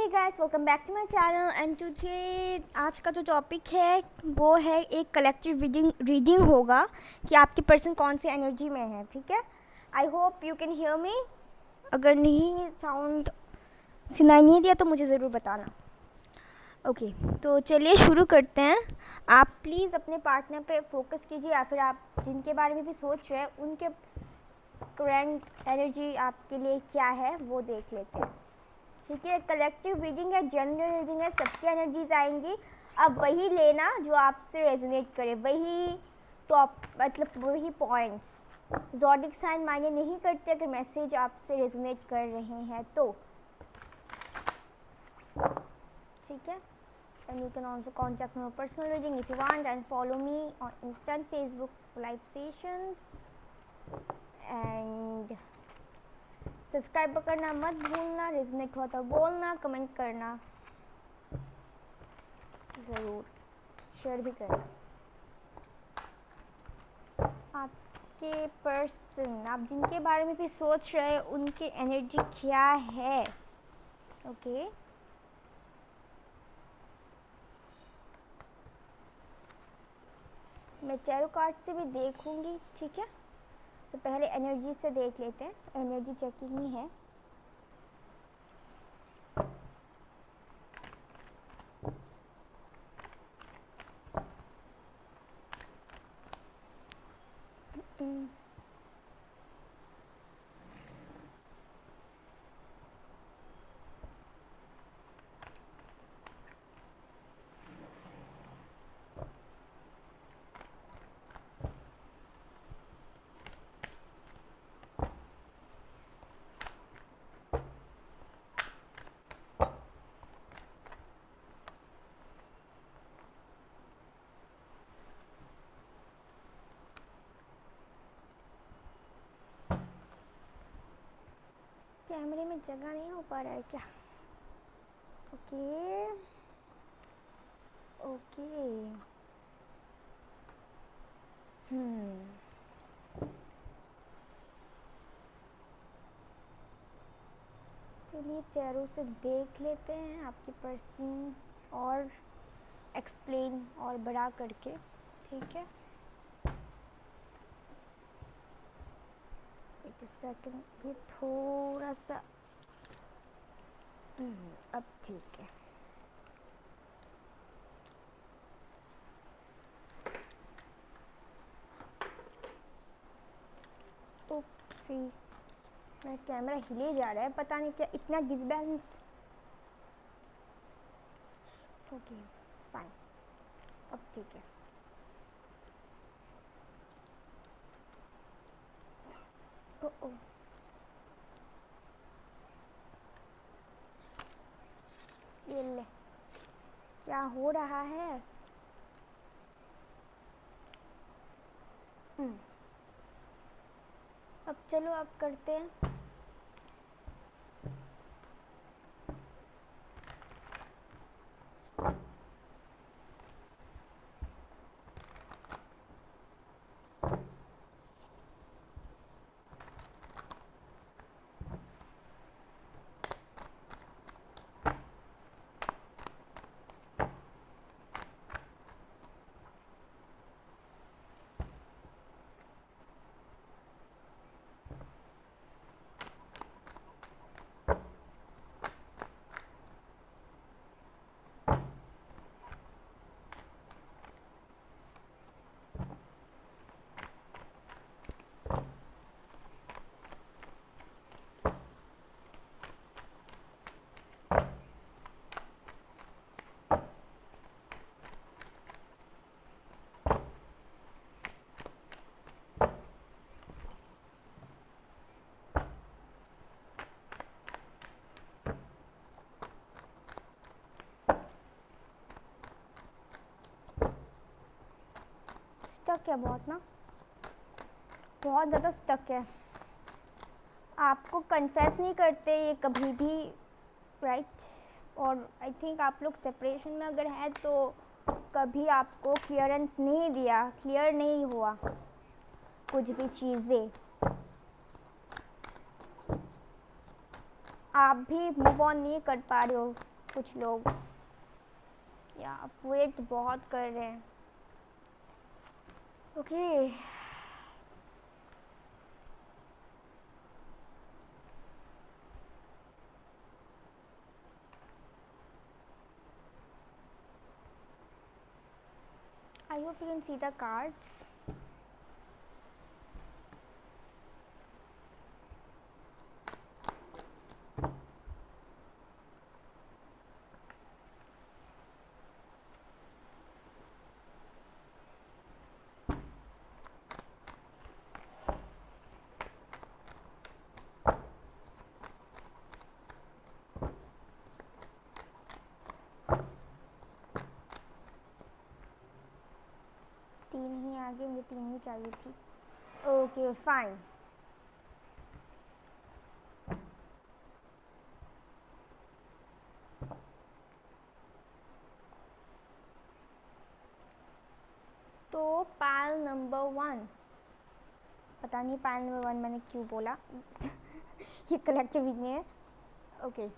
Hey guys, welcome back to my channel and today आज का जो टॉपिक है वो है एक कलेक्टिव रीडिंग होगा कि आपकी पर्सन कौन सी एनर्जी में है। ठीक है, I hope you can hear me. अगर नहीं साउंड सुनाई नहीं दिया तो मुझे ज़रूर बताना। ओके, तो चलिए शुरू करते हैं। आप प्लीज़ अपने पार्टनर पे फोकस कीजिए या फिर आप जिनके बारे में भी सोच रहे हैं उनके करंट एनर्जी आपके लिए क्या है वो देख लेते हैं। ठीक है, कलेक्टिव रीडिंग है, जनरल रीडिंग है, सबकी एनर्जीज आएंगी। अब वही लेना जो आपसे रेजोनेट करे, वही टॉप मतलब वही पॉइंट्स। ज़ोडिक साइन मायने नहीं करते अगर मैसेज आपसे रेजोनेट कर रहे हैं तो। ठीक है, and you can also contact me for personal reading if you want and follow me on Insta and Facebook live sessions and subscribe करना मत भूलना, रेजोनेट हुआ तो बोलना, कमेंट करना ज़रूर, शेयर भी करना। आपके पर्सन, आप जिनके बारे में भी सोच रहे हैं उनकी एनर्जी क्या है। ओके, मैं टैरो कार्ड से भी देखूंगी। ठीक है, तो पहले एनर्जी से देख लेते हैं, एनर्जी चेकिंग ही है। कैमरे में जगह नहीं हो पा रहा है क्या? ओके ओके, चलिए टैरो से देख लेते हैं आपकी पर्सन और एक्सप्लेन और बड़ा करके। ठीक है, एक सेकंड, ये थोड़ा सा अब ठीक है। ओप्सी, मेरा कैमरा हिले जा रहा है, पता नहीं क्या इतना डिसबैलेंस। ओके फाइन, अब ठीक है। ओ ये ले, क्या हो रहा है? अब चलो अब करते हैं। स्टक है बहुत ना, बहुत ज़्यादा स्टक है। आपको कन्फेस नहीं करते ये कभी भी, राइट? और आई थिंक आप लोग सेपरेशन में अगर है तो कभी आपको क्लियरेंस नहीं दिया, क्लियर नहीं हुआ कुछ भी चीज़ें। आप भी मूव ऑन नहीं कर पा रहे हो कुछ लोग, या आप वेट बहुत कर रहे हैं। Okay I hope you can see the cards. तीन ही आगे, मुझे तीन ही चाहिए थी। Okay fine. तो पाइल नंबर 1, पता नहीं पाइल नंबर 1 मैंने क्यों बोला ये कलेक्टिव रीडिंग है। ओके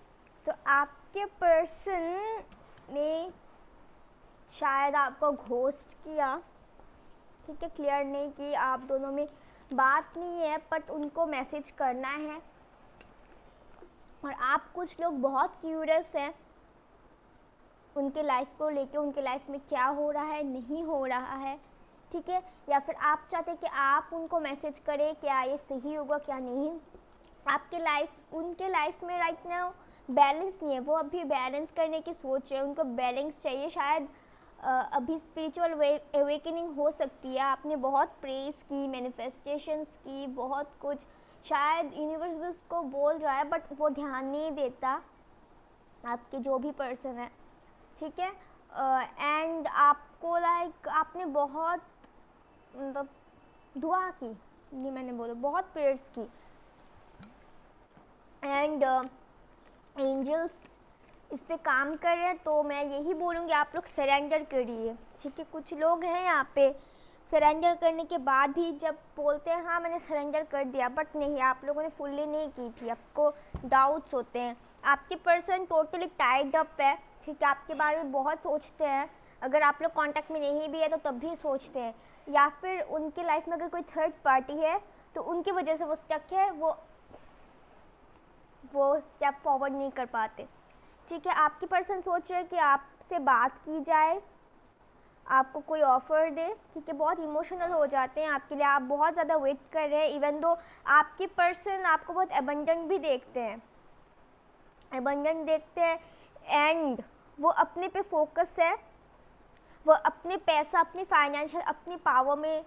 तो आपके पर्सन ने शायद आपको घोस्ट किया, ठीक है, क्लियर नहीं कि आप दोनों में बात नहीं है, बट उनको मैसेज करना है। और आप कुछ लोग बहुत क्यूरियस हैं उनके लाइफ को लेके, उनके लाइफ में क्या हो रहा है, नहीं हो रहा है, ठीक है, या फिर आप चाहते हैं कि आप उनको मैसेज करें क्या ये सही होगा क्या नहीं। आपके लाइफ, उनके लाइफ में राइट नाउ बैलेंस नहीं है, वो अभी बैलेंस करने की सोच रहे हैं, उनको बैलेंस चाहिए। शायद अभी स्पिरिचुअल अवेकनिंग हो सकती है, आपने बहुत प्रेस की, मैनिफेस्टेशंस की, बहुत कुछ, शायद यूनिवर्स भी उसको बोल रहा है बट वो ध्यान नहीं देता, आपके जो भी पर्सन है, ठीक है। एंड आपको लाइक आपने बहुत मतलब दुआ की, ये मैंने बोला, बहुत प्रेयर्स की, एंड एंजल्स इस पे काम कर रहे हैं। तो मैं यही बोलूँगी आप लोग सरेंडर करिए, ठीक है। कुछ लोग हैं यहाँ पे सरेंडर करने के बाद भी जब बोलते हैं हाँ मैंने सरेंडर कर दिया, बट नहीं, आप लोगों ने फुल्ली नहीं की थी, आपको डाउट्स होते हैं। आपके पर्सन टोटली टाइड अप है, ठीक है, आपके बारे में बहुत सोचते हैं, अगर आप लोग कांटेक्ट में नहीं भी है तो तब भी सोचते हैं, या फिर उनकी लाइफ में अगर कोई थर्ड पार्टी है तो उनकी वजह से वो स्टक है, वो स्टेप फॉरवर्ड नहीं कर पाते, ठीक है। आपकी पर्सन सोच रहे हैं कि आपसे बात की जाए, आपको कोई ऑफ़र दे, ठीक है, बहुत इमोशनल हो जाते हैं आपके लिए, आप बहुत ज़्यादा वेट कर रहे हैं। इवन दो आपके पर्सन आपको बहुत एबंडेंट भी देखते हैं, एबंडेंट देखते हैं, एंड वो अपने पे फोकस है, वो अपने पैसा, अपनी फाइनेंशियल, अपनी पावर में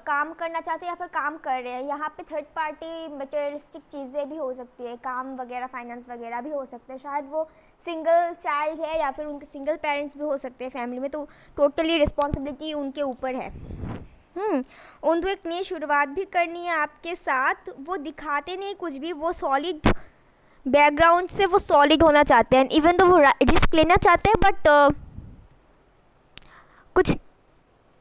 काम करना चाहते हैं या फिर काम कर रहे हैं। यहाँ पे थर्ड पार्टी मटेरियलिस्टिक चीज़ें भी हो सकती है, काम वगैरह, फाइनेंस वगैरह भी हो सकते हैं। शायद वो सिंगल चाइल्ड है या फिर उनके सिंगल पेरेंट्स भी हो सकते हैं फैमिली में, तो टोटली रिस्पॉन्सिबिलिटी उनके ऊपर है। उनको एक नई शुरुआत भी करनी है आपके साथ। वो दिखाते नहीं कुछ भी, वो सॉलिड बैकग्राउंड से वो सॉलिड होना चाहते हैं, इवन तो वो रिस्क लेना चाहते हैं, बट कुछ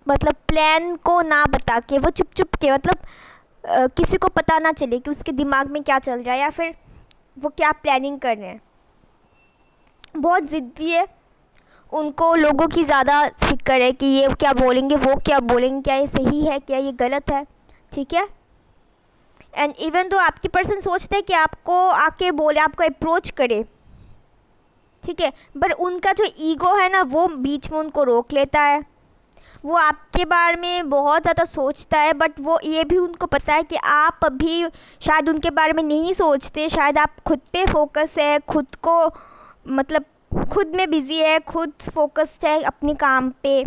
मतलब प्लान को ना बता के, वो चुप चुप के, मतलब किसी को पता ना चले कि उसके दिमाग में क्या चल रहा है या फिर वो क्या प्लानिंग कर रहे हैं। बहुत ज़िद्दी है, उनको लोगों की ज़्यादा फिक्र है कि ये क्या बोलेंगे, वो क्या बोलेंगे, क्या ये सही है, क्या ये गलत है, ठीक है। एंड इवन तो आपकी पर्सन सोचते हैं कि आपको आके बोले, आपको अप्रोच करे, ठीक है, पर उनका जो ईगो है ना वो बीच में उनको रोक लेता है। वो आपके बारे में बहुत ज़्यादा सोचता है, बट वो ये भी उनको पता है कि आप अभी शायद उनके बारे में नहीं सोचते, शायद आप खुद पे फोकस है, खुद को मतलब खुद में बिज़ी है, खुद फोकस्ड है अपने काम पे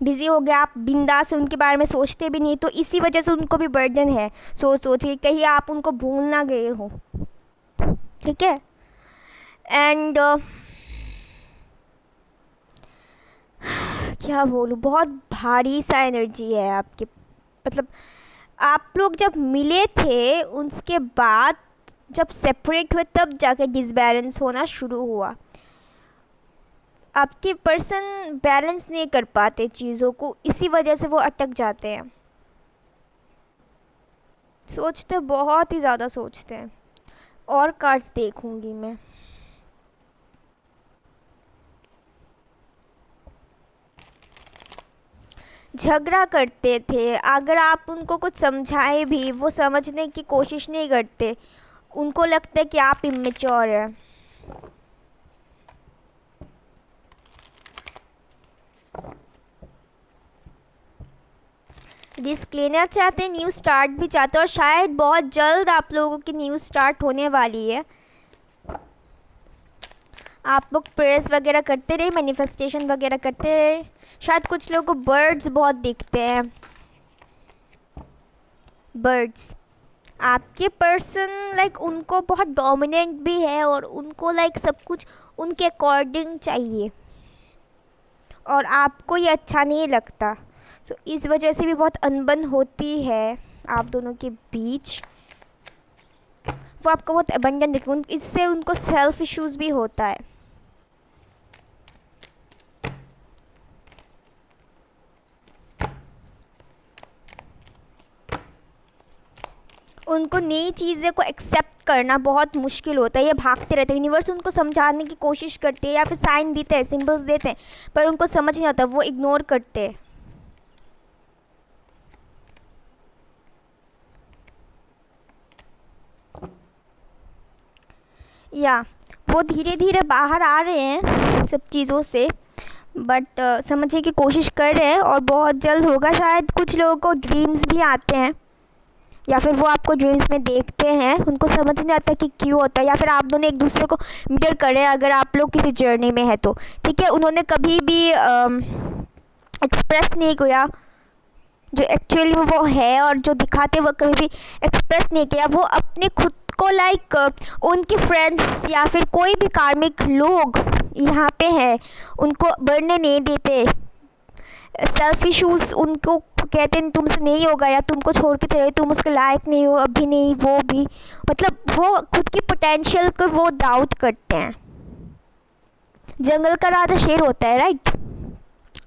बिज़ी हो गया, आप बिंदास से उनके बारे में सोचते भी नहीं, तो इसी वजह से उनको भी बर्डन है सोच सोच के कहीं आप उनको भूल ना गए हो, ठीक है। एंड क्या बोलूँ, बहुत भारी सा एनर्जी है आपके, मतलब आप लोग जब मिले थे उसके बाद जब सेपरेट हुए तब जाके डिसबैलेंस होना शुरू हुआ। आपके पर्सन बैलेंस नहीं कर पाते चीज़ों को, इसी वजह से वो अटक जाते हैं, सोचते बहुत ही ज़्यादा सोचते हैं। और कार्ड्स देखूंगी मैं। झगड़ा करते थे। अगर आप उनको कुछ समझाए भी वो समझने की कोशिश नहीं करते, उनको लगता है कि आप इमेच्योर है। रिस्क लेना चाहते हैं, न्यू स्टार्ट भी चाहते हैं, और शायद बहुत जल्द आप लोगों की न्यू स्टार्ट होने वाली है। आप लोग प्रेयर्स वगैरह करते रहे, मैनिफेस्टेशन वगैरह करते रहे। शायद कुछ लोगों को बर्ड्स बहुत दिखते हैं। बर्ड्स, आपके पर्सन लाइक उनको बहुत डोमिनेंट भी है और उनको लाइक सब कुछ उनके अकॉर्डिंग चाहिए, और आपको ये अच्छा नहीं लगता। सो इस वजह से भी बहुत अनबन होती है आप दोनों के बीच। वो आपको बहुत अबंडन दिखते हैं, इससे उनको सेल्फ इश्यूज भी होता है। उनको नई चीज़ें को एक्सेप्ट करना बहुत मुश्किल होता है। ये भागते रहते हैं, यूनिवर्स उनको समझाने की कोशिश करती है या फिर साइन देते हैं, सिंबल्स देते हैं, पर उनको समझ नहीं आता, वो इग्नोर करते हैं। या वो धीरे धीरे बाहर आ रहे हैं सब चीज़ों से, बट समझने की कोशिश कर रहे हैं, और बहुत जल्द होगा। शायद कुछ लोगों को ड्रीम्स भी आते हैं, या फिर वो आपको ड्रीम्स में देखते हैं, उनको समझ नहीं आता कि क्यों होता है, या फिर आप दोनों एक दूसरे को मिरर करें अगर आप लोग किसी जर्नी में है तो। ठीक है, उन्होंने कभी भी एक्सप्रेस नहीं किया जो एक्चुअली वो है, और जो दिखाते वो कभी भी एक्सप्रेस नहीं किया। वो अपने खुद को लाइक उनकी फ्रेंड्स या फिर कोई भी कार्मिक लोग यहाँ पे हैं उनको बढ़ने नहीं देते। सेल्फ इश्यूज उनको कहते हैं तुमसे नहीं होगा, या तुमको छोड़ के चले, तुम उसके लायक नहीं हो, अभी नहीं, वो भी मतलब वो खुद की पोटेंशियल को वो डाउट करते हैं। जंगल का राजा शेर होता है, राइट,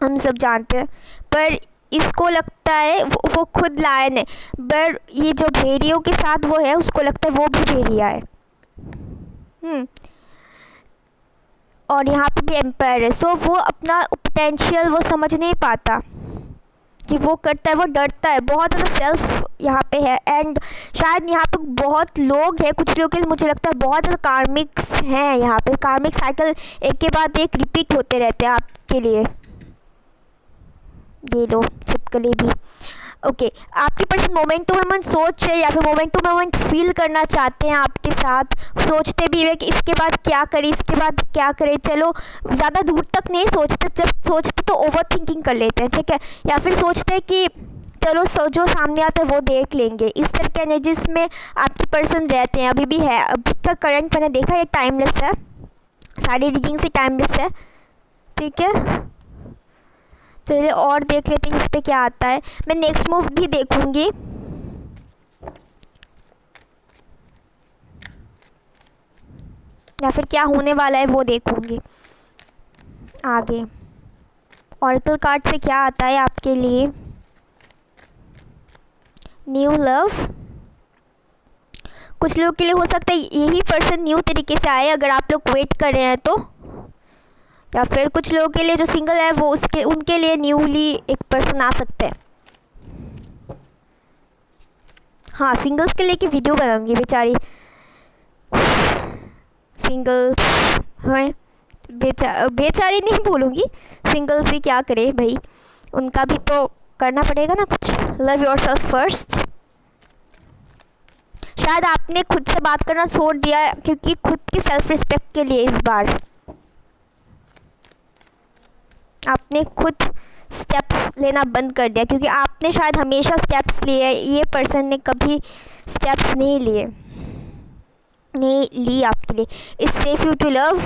हम सब जानते हैं, पर इसको लगता है वो खुद लायन है, पर ये जो भेड़ियों के साथ वो है उसको लगता है वो भी भेड़िया है। और यहाँ पे भी एम्पायर है। सो वो अपना पोटेंशियल वो समझ नहीं पाता कि वो करता है, वो डरता है, बहुत ज़्यादा सेल्फ यहाँ पे है। एंड शायद यहाँ पे बहुत लोग हैं, कुछ लोग के लिए मुझे लगता है बहुत ज़्यादा कार्मिक्स हैं यहाँ पे। कार्मिक साइकिल एक के बाद एक रिपीट होते रहते हैं आपके लिए। ये लो छिपकली भी। ओके, आपकी पर्सन मोमेंट टू मोमेंट सोच रहे या फिर मोमेंट टू मोमेंट फील करना चाहते हैं आपके साथ। सोचते भी है कि इसके बाद क्या करें, इसके बाद क्या करें। चलो ज़्यादा दूर तक नहीं सोचते, जब सोचते तो ओवर थिंकिंग कर लेते हैं, ठीक है, या फिर सोचते हैं कि चलो जो सामने आता है वो देख लेंगे। इस तरह के एनर्जीज में आपके पर्सन रहते हैं, अभी भी है। अभी का करंट मैंने देखा, ये टाइमलेस है, सारी रीडिंग से टाइमलेस है, ठीक है। चलिए और देख लेते हैं इस पे क्या आता है। मैं नेक्स्ट मूव भी देखूंगी। या फिर क्या होने वाला है वो देखूंगी आगे। ऑरेकल कार्ड से क्या आता है आपके लिए। न्यू लव, कुछ लोगों के लिए हो सकता है यही पर्सन न्यू तरीके से आए अगर आप लोग वेट कर रहे हैं तो, या फिर कुछ लोगों के लिए जो सिंगल है वो उनके लिए न्यूली एक पर्सन आ सकते हैं। हाँ, सिंगल्स के लिए की वीडियो बनाऊंगी, बेचारी सिंगल्स हैं, बेचारी नहीं बोलूँगी, सिंगल्स भी क्या करे भाई, उनका भी तो करना पड़ेगा ना कुछ। Love yourself first. शायद आपने खुद से बात करना छोड़ दिया क्योंकि खुद की सेल्फ रिस्पेक्ट के लिए इस बार आपने खुद स्टेप्स लेना बंद कर दिया, क्योंकि आपने शायद हमेशा स्टेप्स लिए, ये पर्सन ने कभी स्टेप्स नहीं ली आपके लिए। It's safe you to love.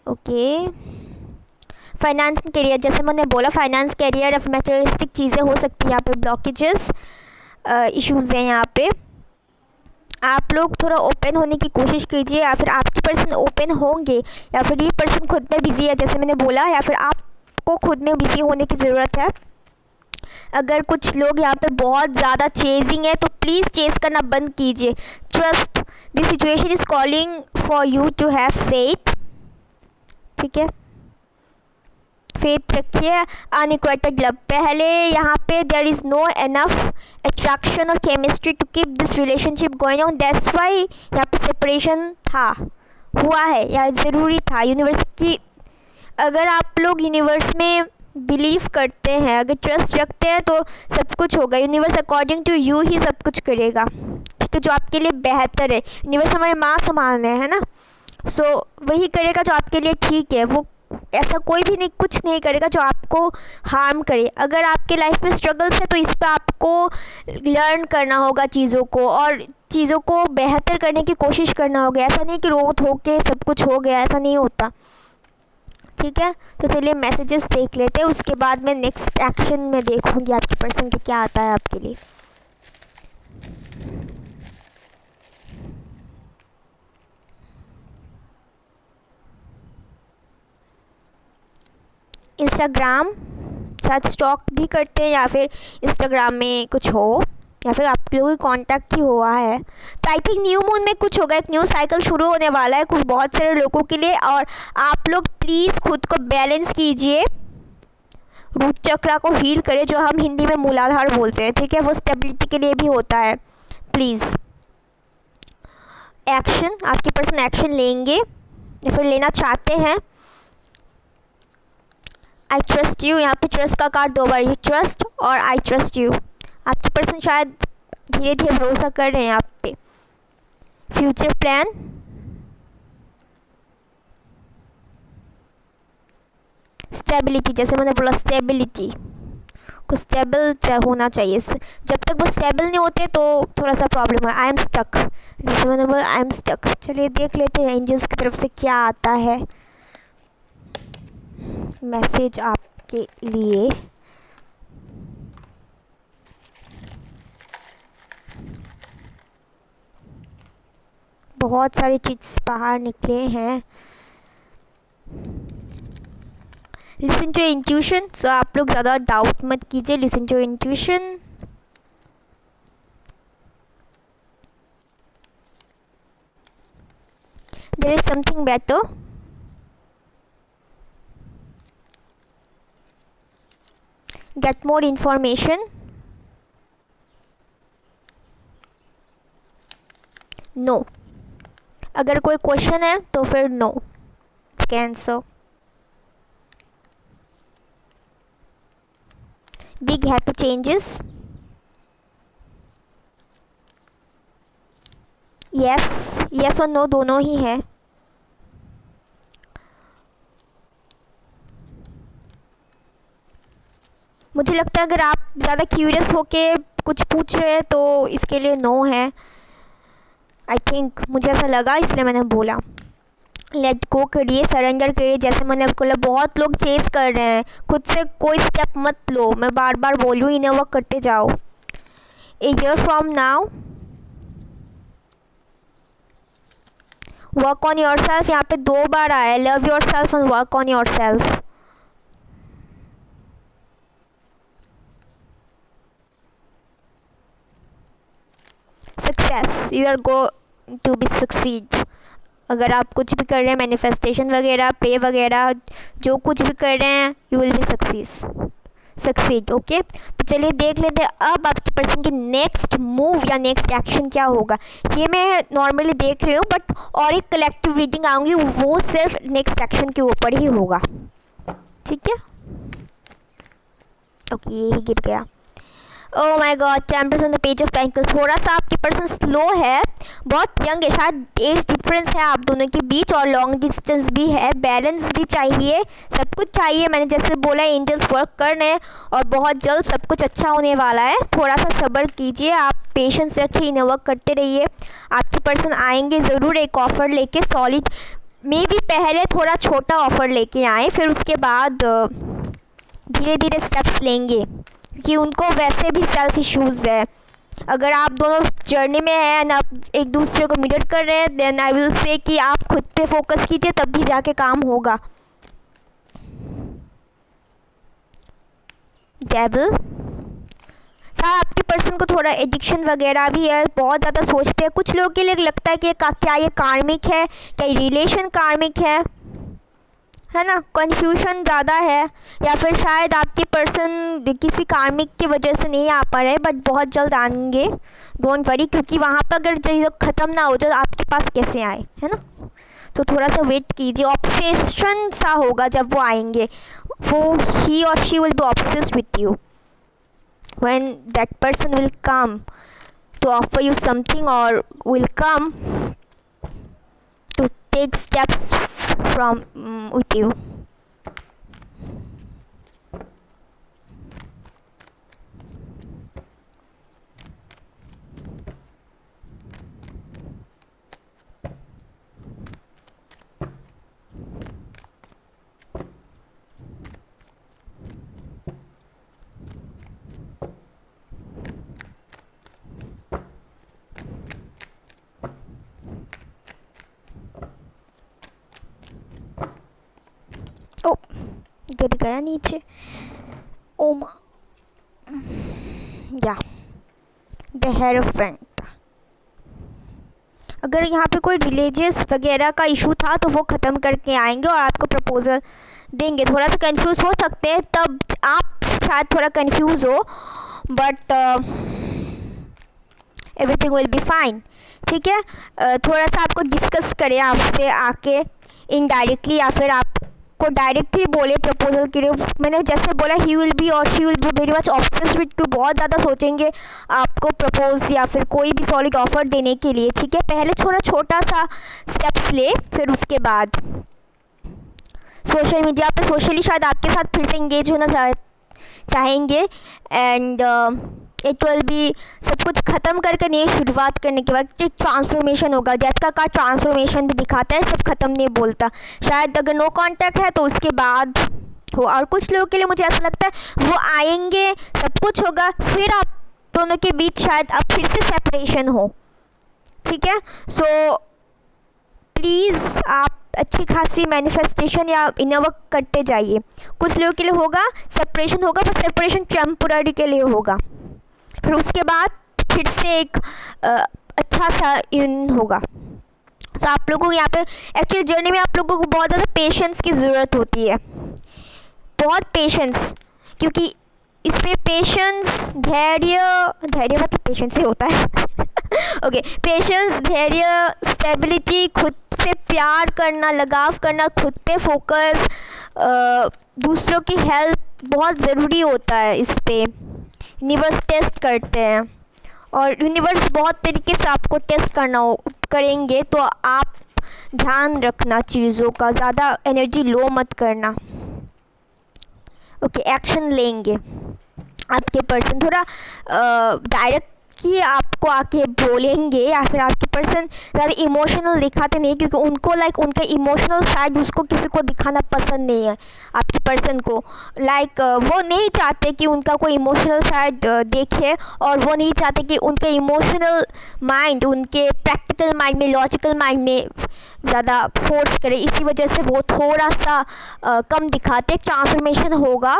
Okay, finance career, जैसे मैंने बोला फाइनेंस करियर या मटेरियलिस्टिक चीज़ें हो सकती हैं यहाँ पे। ब्लॉकेजेस इश्यूज़ हैं यहाँ पे। आप लोग थोड़ा ओपन होने की कोशिश कीजिए, या फिर आपके पर्सन ओपन होंगे, या फिर ये पर्सन खुद में बिजी है जैसे मैंने बोला, या फिर आपको खुद में बिजी होने की ज़रूरत है। अगर कुछ लोग यहाँ पे बहुत ज़्यादा चेजिंग है तो प्लीज़ चेज करना बंद कीजिए। Trust, this situation is calling for you to have faith, ठीक है। फेथ रखिए, अनइक्वेटेड लव। पहले यहाँ पे there is no enough attraction और chemistry to keep this relationship going on, that's why यहाँ पे सेपरेशन था, हुआ है या ज़रूरी था। यूनिवर्स की, अगर आप लोग यूनिवर्स में बिलीव करते हैं, अगर ट्रस्ट रखते हैं तो सब कुछ होगा। यूनिवर्स अकॉर्डिंग टू यू ही सब कुछ करेगा, ठीक है, जो आपके लिए बेहतर है। यूनिवर्स हमारे माँ समान है ना, सो वही करेगा जो आपके लिए ठीक है। वो ऐसा कोई भी नहीं, कुछ नहीं करेगा जो आपको हार्म करे। अगर आपके लाइफ में स्ट्रगल्स है तो इस पर आपको लर्न करना होगा चीज़ों को, और चीज़ों को बेहतर करने की कोशिश करना होगा। ऐसा नहीं कि रोत हो के सब कुछ हो गया, ऐसा नहीं होता, ठीक है। तो चलिए मैसेजेस देख लेते हैं, उसके बाद मैं नेक्स्ट एक्शन में देखूंगी आपके पर्सन का क्या आता है आपके लिए। इंस्टाग्राम शायद स्टॉक भी करते हैं, या फिर इंस्टाग्राम में कुछ हो, या फिर आप लोगों की कांटेक्ट ही हुआ है। तो आई थिंक न्यू मून में कुछ होगा, एक न्यू साइकिल शुरू होने वाला है कुछ बहुत सारे लोगों के लिए। और आप लोग प्लीज़ खुद को बैलेंस कीजिए, रूट चक्रा को हील करें, जो हम हिंदी में मूलाधार बोलते हैं, ठीक है। वो स्टेबिलिटी के लिए भी होता है। प्लीज़ एक्शन, आपके पर्सन एक्शन लेंगे या फिर लेना चाहते हैं। आई ट्रस्ट यू, यहाँ पे ट्रस्ट का कार्ड 2 बार, ये ट्रस्ट और आई ट्रस्ट यू। आपके पर्सन शायद धीरे धीरे भरोसा कर रहे हैं आप पे। फ्यूचर प्लान, स्टेबिलिटी, जैसे मैंने बोला स्टेबिलिटी, कुछ स्टेबल होना चाहिए। जब तक वो स्टेबल नहीं होते तो थोड़ा सा प्रॉब्लम है। आई एम स्टक, जैसे मैंने बोला आई एम स्टक। चलिए देख लेते हैं एंजल्स की तरफ से क्या आता है मैसेज आपके लिए। बहुत सारी चीज़ बाहर निकले हैं। लिसन टू इंट्यूशन, सो आप लोग ज़्यादा डाउट मत कीजिए, listen to intuition. There is something better, get more information, no. अगर कोई क्वेश्चन है तो फिर no cancer. Big happy changes, yes, yes और नो दोनों ही है। मुझे लगता है अगर आप ज़्यादा क्यूरियस होके कुछ पूछ रहे हैं तो इसके लिए नो है। आई थिंक मुझे ऐसा लगा, इसलिए मैंने बोला। लेट गो करिए, सरेंडर करिए। जैसे मैंने आपको बोला, बहुत लोग चेस कर रहे हैं, खुद से कोई स्टेप मत लो। मैं बार बार बोल रही हूँ, इन्हें वर्क करते जाओ। A year from now work on your self, यहाँ पे 2 बार आया, love your self and work on your self. Success, you are go to be succeed. अगर आप कुछ भी कर रहे हैं, मैनिफेस्टेशन वगैरह, प्रे वगैरह, जो कुछ भी कर रहे हैं, you will be succeed. Okay, तो चलिए देख लेते हैं अब आपके पर्सन की नेक्स्ट मूव या नेक्स्ट एक्शन क्या होगा। ये मैं नॉर्मली देख रही हूँ, बट और एक कलेक्टिव रीडिंग आऊँगी, वो सिर्फ नेक्स्ट एक्शन के ऊपर ही होगा, ठीक है। ओके, यही गिर गया। Oh my God, temperature on the page of pentacles. थोड़ा सा आपकी पर्सन स्लो है, बहुत यंग है, शायद एज डिफरेंस है आप दोनों के बीच, और लॉन्ग डिस्टेंस भी है। बैलेंस भी चाहिए, सब कुछ चाहिए। मैंने जैसे बोला, एंजल्स वर्क कर रहे हैं और बहुत जल्द सब कुछ अच्छा होने वाला है। थोड़ा सा सब्र कीजिए, आप पेशेंस रखिए, इन्हें वर्क करते रहिए। आपके पर्सन आएंगे ज़रूर एक ऑफ़र लेके, सॉलिड। मे बी पहले थोड़ा छोटा ऑफ़र लेके आए, फिर उसके बाद धीरे धीरे स्टेप्स लेंगे, कि उनको वैसे भी सेल्फ इश्यूज़ है। अगर आप दोनों जर्नी में हैं एंड आप एक दूसरे को मिरर कर रहे हैं, देन आई विल से कि आप खुद पे फोकस कीजिए, तब भी जाके काम होगा। डेविल, हाँ, आपके पर्सन को थोड़ा एडिक्शन वगैरह भी है, बहुत ज़्यादा सोचते हैं। कुछ लोगों के लिए लगता है कि क्या ये कार्मिक है, क्या ये रिलेशन कार्मिक है, है ना, कंफ्यूजन ज़्यादा है, या फिर शायद आपकी पर्सन किसी कार्मिक की वजह से नहीं आ पा रहे, बट बहुत जल्द आएंगे, डोंट वरी, क्योंकि वहाँ पर अगर चीज़ ख़त्म ना हो जाए आपके पास कैसे आए, है ना। तो थोड़ा सा वेट कीजिए, ऑब्सेशन सा होगा जब वो आएंगे, वो ही और she will be obsessed with you when that person will come to offer you something or will come to take steps from with you. ओ गिर गया नीचे, ओमा, या द हेरोफेंट। अगर यहाँ पे कोई रिलीजियस वगैरह का इशू था तो वो ख़त्म करके आएंगे और आपको प्रपोजल देंगे। थोड़ा सा कंफ्यूज हो सकते हैं, तब आप शायद थोड़ा कंफ्यूज हो, but everything will be fine, ठीक है। थोड़ा सा आपको डिस्कस करें आपसे आके इनडायरेक्टली, या फिर आपको डायरेक्टली बोले प्रपोजल के लिए। मैंने जैसे बोला ही विल बी और she will be very much obsessed with you, बहुत ज़्यादा सोचेंगे आपको प्रपोज या फिर कोई भी सॉलिड ऑफर देने के लिए, ठीक है। पहले थोड़ा छोटा सा स्टेप्स ले, फिर उसके बाद सोशल मीडिया पे सोशली शायद आपके साथ फिर से इंगेज होना चाहेंगे, एंड इट विल बी सब कुछ ख़त्म करके नई शुरुआत करने के बाद एक ट्रांसफॉर्मेशन होगा। जैसा का ट्रांसफॉर्मेशन भी दिखाता है, सब ख़त्म नहीं बोलता। शायद अगर नो कांटेक्ट है तो उसके बाद हो, और कुछ लोगों के लिए मुझे ऐसा लगता है वो आएंगे, सब कुछ होगा, फिर आप दोनों के बीच शायद अब फिर से सेपरेशन हो, ठीक है। सो प्लीज़ आप अच्छी खासी मैनिफेस्टेशन या इनर वर्क करते जाइए। कुछ लोगों के लिए होगा सेपरेशन होगा, पर सेपरेशन टेम्पोररी के लिए होगा, फिर उसके बाद फिर से एक अच्छा सा यूनियन होगा। तो आप लोगों को यहाँ पे एक्चुअली जर्नी में आप लोगों को बहुत ज़्यादा पेशेंस की ज़रूरत होती है, बहुत पेशेंस, क्योंकि इसमें पेशेंस, धैर्य मतलब पेशेंस ही होता है ओके, पेशेंस, धैर्य, स्टेबिलिटी, खुद से प्यार करना, लगाव करना, खुद पे फोकस, दूसरों की हेल्प बहुत ज़रूरी होता है। इस पे यूनिवर्स टेस्ट करते हैं, और यूनिवर्स बहुत तरीके से आपको टेस्ट करेंगे, तो आप ध्यान रखना चीज़ों का, ज़्यादा एनर्जी लो मत करना, ओके। एक्शन लेंगे आपके पर्सन, थोड़ा डायरेक्ट कि आपको आके बोलेंगे, या फिर आपके पर्सन ज़्यादा इमोशनल दिखाते नहीं, क्योंकि उनको उनका इमोशनल साइड उसको किसी को दिखाना पसंद नहीं है। आपके पर्सन को वो नहीं चाहते कि उनका कोई इमोशनल साइड देखे, और वो नहीं चाहते कि उनका इमोशनल माइंड उनके प्रैक्टिकल माइंड में, लॉजिकल माइंड में ज़्यादा फोर्स करे। इसी वजह से वो थोड़ा सा कम दिखाते। ट्रांसफॉर्मेशन होगा,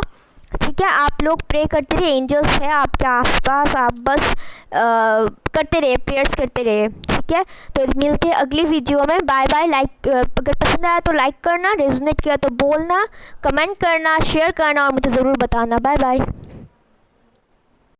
ठीक है। आप लोग प्रे करते रहिए, एंजल्स है आपके आसपास, आप बस करते रहिए, प्रेयर्स करते रहिए, ठीक है। तो मिलते हैं अगली वीडियो में, बाय बाय। अगर पसंद आया तो लाइक करना, रेजोनेट किया तो बोलना, कमेंट करना, शेयर करना, और मुझे ज़रूर बताना। Bye bye.